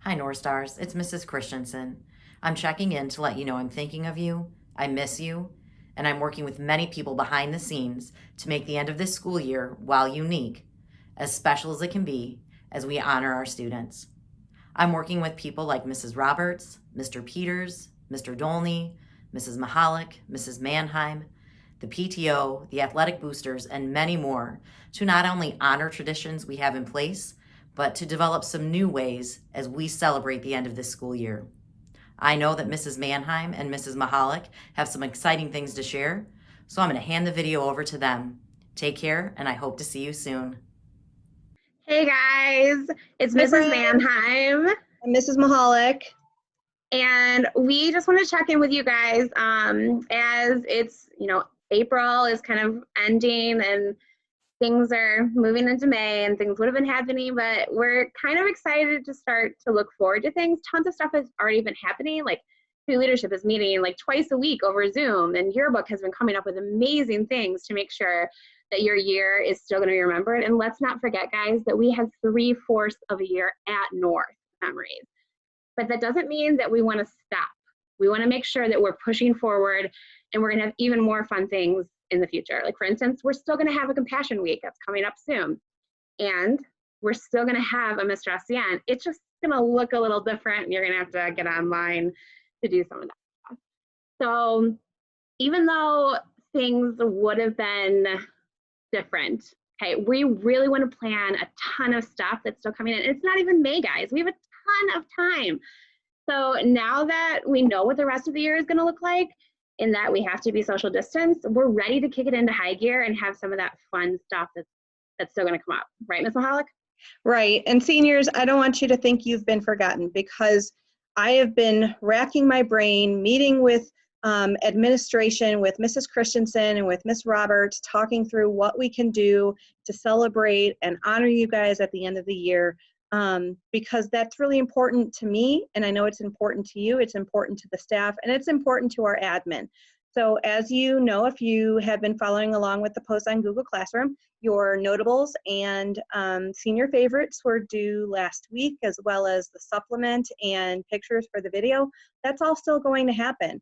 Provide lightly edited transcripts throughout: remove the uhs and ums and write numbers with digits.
Hi, North Stars. It's Mrs. Christensen. I'm checking in to let you know I'm thinking of you, I miss you, and I'm working with many people behind the scenes to make the end of this school year, while unique, as special as it can be as we honor our students. I'm working with people like Mrs. Roberts, Mr. Peters, Mr. Dolney, Mrs. Mahalik, Mrs. Mannheim, the PTO, the athletic boosters, and many more to not only honor traditions we have in place, but to develop some new ways as we celebrate the end of this school year. I know that Mrs. Mannheim and Mrs. Mahalik have some exciting things to share, so I'm going to hand the video over to them. Take care, and I hope to see you soon. Hey guys, it's Hi, Mrs. friends. Mannheim, I'm Mrs. Mahalik. and we just want to check in with you guys as it's, April is kind of ending and things are moving into May and things would have been happening, but we're kind of excited to start to look forward to things. Tons of stuff has already been happening, like New Leadership is meeting like twice a week over Zoom, and Yearbook has been coming up with amazing things to make sure that your year is still going to be remembered. And let's not forget, guys, that we have 3/4 of a year at North Memories. But that doesn't mean that we want to stop. We want to make sure that we're pushing forward and we're going to have even more fun things in the future. Like, for instance, we're still going to have a Compassion Week that's coming up soon. And we're still going to have a Mr. SCN. It's just going to look a little different, and you're going to have to get online to do some of that stuff. So even though things would have been different, okay, we really want to plan a ton of stuff that's still coming in. It's not even May, guys. We have a ton of time. So now that we know what the rest of the year is going to look like, in that we have to be social distance, we're ready to kick it into high gear and have some of that fun stuff that's still going to come up. Right, Ms. Mahalik? Right. And seniors, I don't want you to think you've been forgotten, because I have been racking my brain, meeting with administration, with Mrs. Christensen and with Ms. Roberts, talking through what we can do to celebrate and honor you guys at the end of the year, because that's really important to me, and I know it's important to you, it's important to the staff, and it's important to our admin. So as you know, if you have been following along with the posts on Google Classroom, your notables and senior favorites were due last week, as well as the supplement and pictures for the video. That's all still going to happen.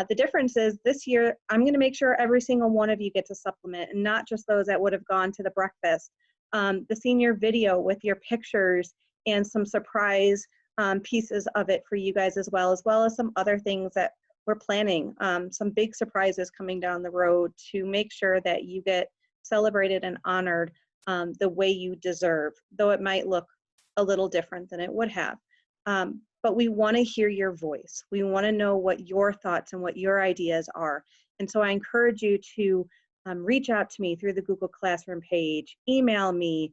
The difference is this year, I'm going to make sure every single one of you gets a supplement, and not just those that would have gone to the breakfast. The senior video with your pictures and some surprise pieces of it for you guys, as well as some other things that we're planning, some big surprises coming down the road to make sure that you get celebrated and honored the way you deserve, though it might look a little different than it would have. But we want to hear your voice. We want to know what your thoughts and what your ideas are. And so I encourage you to reach out to me through the Google Classroom page, email me,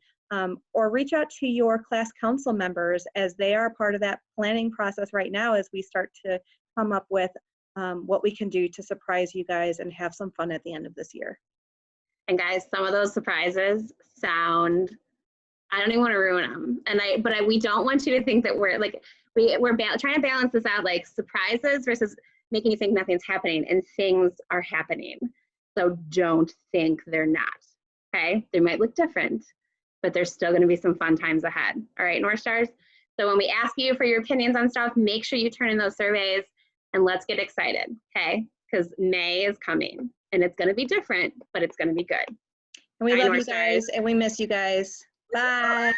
or reach out to your class council members, as they are part of that planning process right now as we start to come up with what we can do to surprise you guys and have some fun at the end of this year. And guys, some of those surprises sound, I don't even want to ruin them. But we don't want you to think that we're like, we're trying to balance this out, like surprises versus making you think nothing's happening, and things are happening. So don't think they're not, okay? They might look different, but there's still gonna be some fun times ahead. All right, North Stars? So when we ask you for your opinions on stuff, make sure you turn in those surveys, and let's get excited, okay? Because May is coming, and it's gonna be different, but it's gonna be good. And we Bye, love North you guys, Stars. and we miss you guys. Bye.